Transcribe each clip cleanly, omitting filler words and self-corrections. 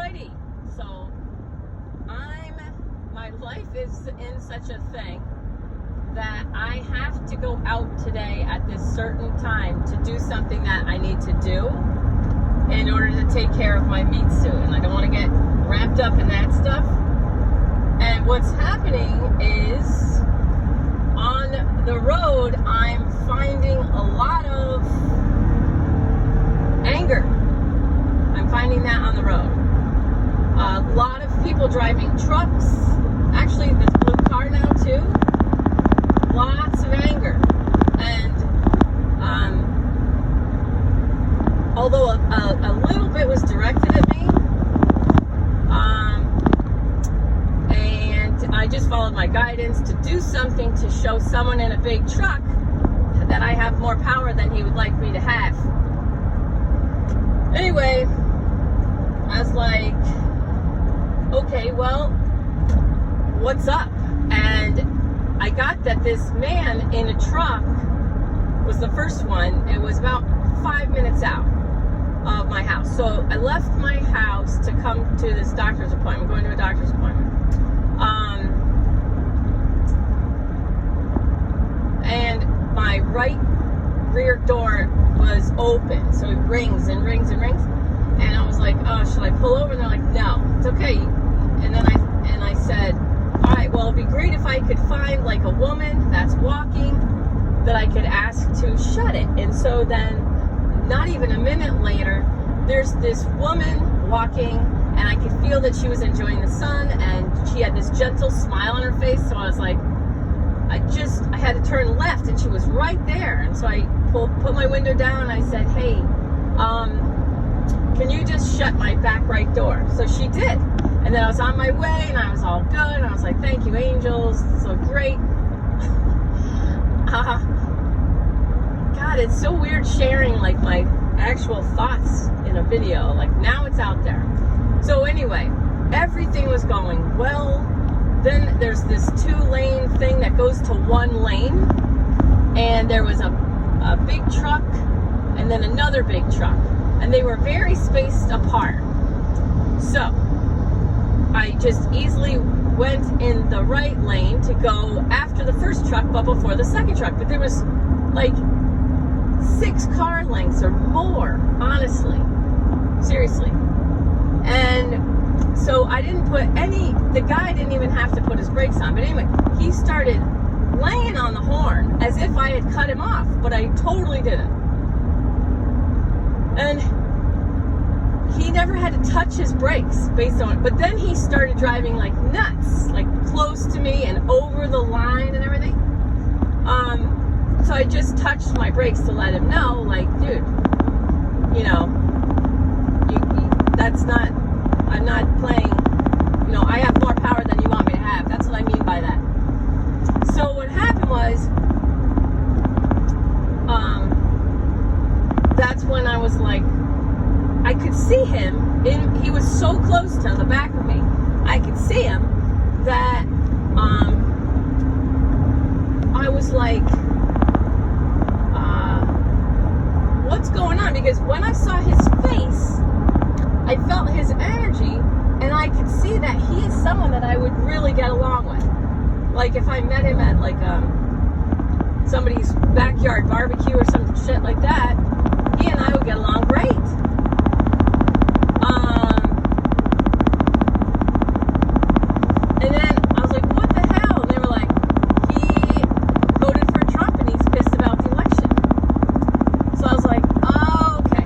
Alrighty, so my life is in such a thing that I have to go out today at this certain time to do something that I need to do in order to take care of my meat suit, and I don't want to get wrapped up in that stuff. And what's happening is, on the road, I'm finding a lot of anger. I'm finding that on the road. A lot of people driving trucks, actually this blue car now too. Lots of anger. And although a little bit was directed at me, and I just followed my guidance to do something to show someone in a big truck that I have more power than he would like me to have. Anyway, I was like, okay, well, what's up? And I got that this man in a truck was the first one. It was about 5 minutes out of my house. So I left my house to come to this doctor's appointment, going to a doctor's appointment. And my right rear door was open. So it rings and rings and rings. And I was like, oh, should I pull over? And they're like, no, it's okay. And then I said, all right, well, it'd be great if I could find like a woman that's walking that I could ask to shut it. And so then, not even a minute later, there's this woman walking, and I could feel that she was enjoying the sun, and she had this gentle smile on her face. So I was like, I had to turn left, and she was right there. And so I put my window down, and I said, hey, can you just shut my back right door? So she did. And then I was on my way, and I was all good. And I was like, thank you, angels. So great. God, it's so weird sharing like my actual thoughts in a video. Like, now it's out there. So anyway, everything was going well. Then there's this 2-lane thing that goes to 1 lane. And there was a big truck and then another big truck. And they were very spaced apart. So I just easily went in the right lane to go after the first truck, but before the second truck. But there was like 6 car lengths or more, honestly. Seriously. And so I didn't put the guy didn't even have to put his brakes on. But anyway, he started laying on the horn as if I had cut him off, but I totally didn't. And he never had to touch his brakes based on it. But then he started driving like nuts, like close to me and over the line and everything. So I just touched my brakes to let him know, like, dude, you know, that's not, I'm not playing, you know, I have more power than you want me to have. That's what I mean by that. So what happened was, that's when I was like, I could see him, he was so close to the back of me, I could see him, that I was like, what's going on? Because when I saw his face, I felt his energy, and I could see that he is someone that I would really get along with. Like if I met him at like somebody's backyard barbecue or some shit like that, he and I would get along great. And then I was like, what the hell? And they were like, he voted for Trump and he's pissed about the election. So I was like, oh, okay.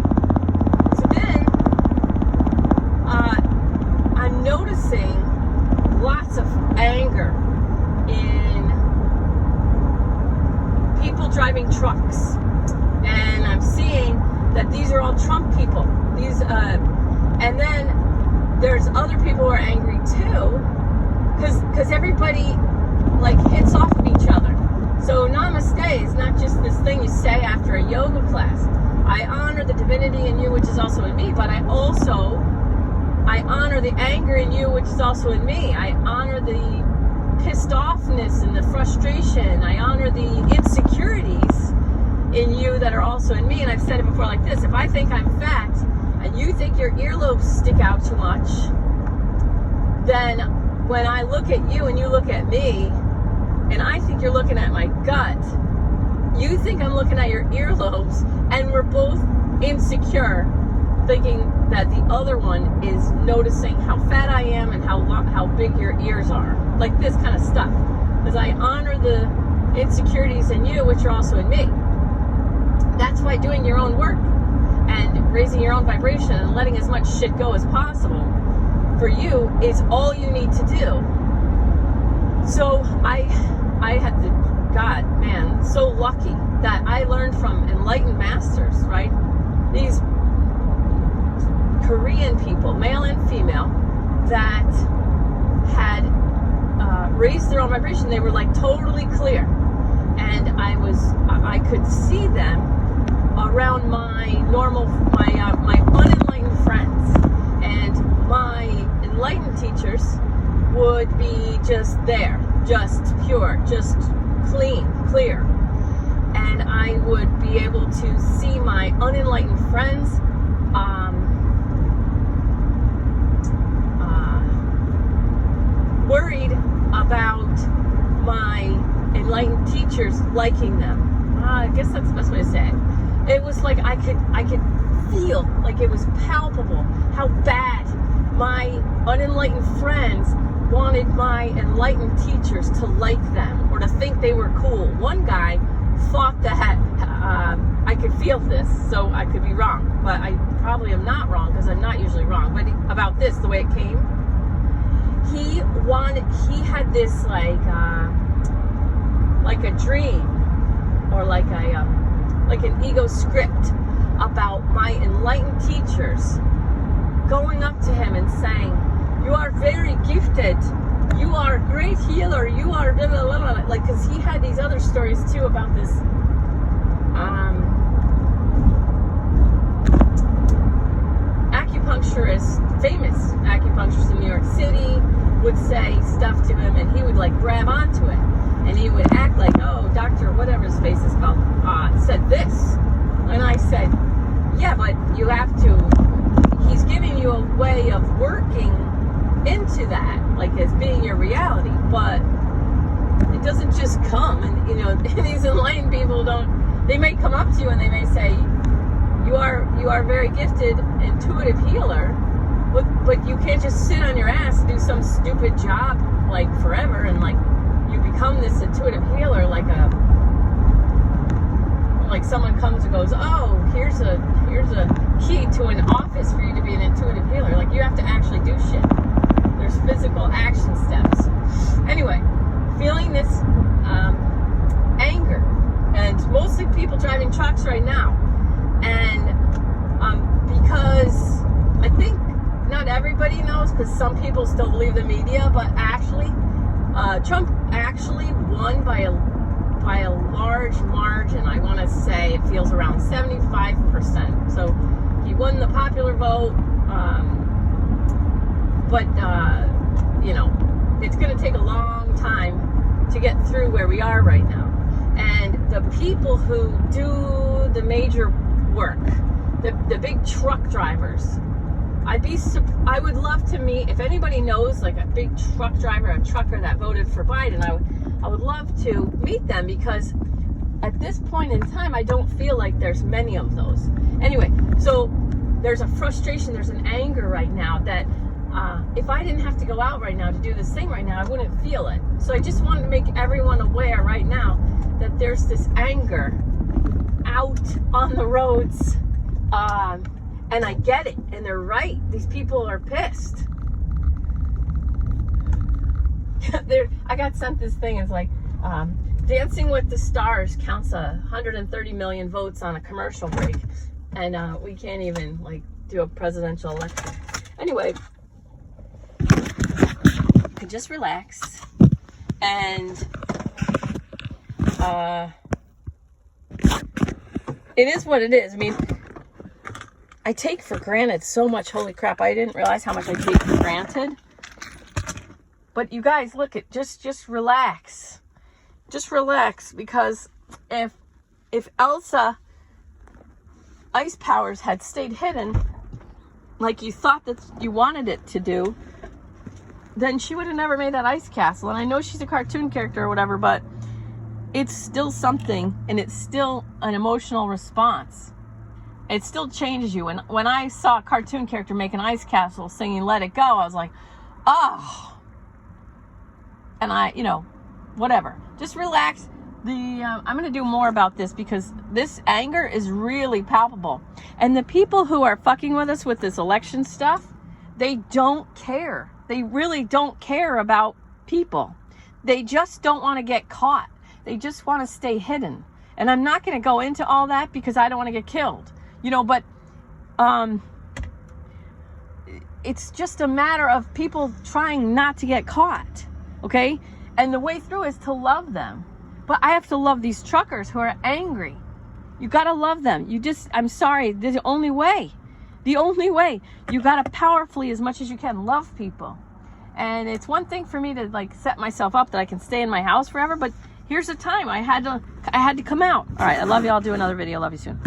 So then I'm noticing lots of anger in people driving trucks. And I'm seeing that these are all Trump people. And then there's other people who are angry too, because everybody like hits off of each other. So namaste is not just this thing you say after a yoga class. I honor the divinity in you, which is also in me, but I honor the anger in you, which is also in me. I honor the pissed offness and the frustration. I honor the insecurities in you that are also in me. And I've said it before like this: if I think I'm fat and you think your earlobes stick out too much, then when I look at you and you look at me, and I think you're looking at my gut, you think I'm looking at your earlobes, and we're both insecure, thinking that the other one is noticing how fat I am and how big your ears are. Like this kind of stuff. Because I honor the insecurities in you, which are also in me. That's why doing your own work and raising your own vibration and letting as much shit go as possible for you is all you need to do. So I had to, God, man, so lucky that I learned from enlightened masters, right? These Korean people, male and female, that had raised their own vibration. They were like totally clear, and I could see them around my unenlightened friends, and my enlightened teachers would be just there, just pure, just clean, clear, and I would be able to see my unenlightened friends worried about my enlightened teachers liking them. I guess that's the best way to say it. It was like I could feel, like it was palpable, how bad my unenlightened friends wanted my enlightened teachers to like them or to think they were cool. One guy thought that I could feel this, so I could be wrong, but I probably am not wrong because I'm not usually wrong. But about this, the way it came, he had this like a dream or like an ego script about my enlightened teachers going up to him and saying, "You are very gifted, you are a great healer, you are blah, blah, blah, blah." Like, because he had these other stories too about this acupuncturist, famous acupuncturist in New York City, would say stuff to him, and he would like grab onto it, and he would act like, "Oh, Dr. whatever his face is called said this," and I said, "Yeah, but you have to. He's giving you a way of working into that, like as being your reality, but it doesn't just come." And you know, these enlightened people don't. They may come up to you and they may say, "You are very gifted, intuitive healer." But you can't just sit on your ass and do some stupid job like forever and like you become this intuitive healer like someone comes and goes, "Oh, here's a key to an office for you to be an intuitive healer." Like you have to actually do shit. There's physical action steps. Anyway, feeling this anger, and mostly people driving trucks right now, and because I think not everybody knows, because some people still believe the media, but actually Trump actually won by a large margin. I want to say it feels around 75%. So he won the popular vote, but you know, it's going to take a long time to get through where we are right now. And the people who do the major work, the big truck drivers, I would love to meet, if anybody knows like a big truck driver, a trucker that voted for Biden, I would love to meet them, because at this point in time, I don't feel like there's many of those. Anyway, so there's a frustration, there's an anger right now that if I didn't have to go out right now to do this thing right now, I wouldn't feel it. So I just wanted to make everyone aware right now that there's this anger out on the roads, and I get it, and they're right. These people are pissed. I got sent this thing. It's like, Dancing with the Stars counts 130 million votes on a commercial break, and we can't even like do a presidential election. Anyway, you can just relax, and it is what it is. I mean, I take for granted so much. Holy crap, I didn't realize how much I take for granted. But you guys, look, just relax. Just relax, because if Elsa Ice Powers had stayed hidden, like you thought that you wanted it to do, then she would have never made that ice castle. And I know she's a cartoon character or whatever, but it's still something, and it's still an emotional response. It still changes you. And when I saw a cartoon character make an ice castle singing Let It Go, I was like, oh. And I, you know, whatever. Just relax. I'm going to do more about this because this anger is really palpable. And the people who are fucking with us with this election stuff, they don't care. They really don't care about people. They just don't want to get caught. They just want to stay hidden. And I'm not going to go into all that because I don't want to get killed. You know, but it's just a matter of people trying not to get caught. Okay? And the way through is to love them. But I have to love these truckers who are angry. You got to love them. I'm sorry, the only way. The only way. You got to powerfully, as much as you can, love people. And it's one thing for me to like set myself up that I can stay in my house forever, but here's the time I had to come out. All right, I love you. I'll do another video. Love you soon.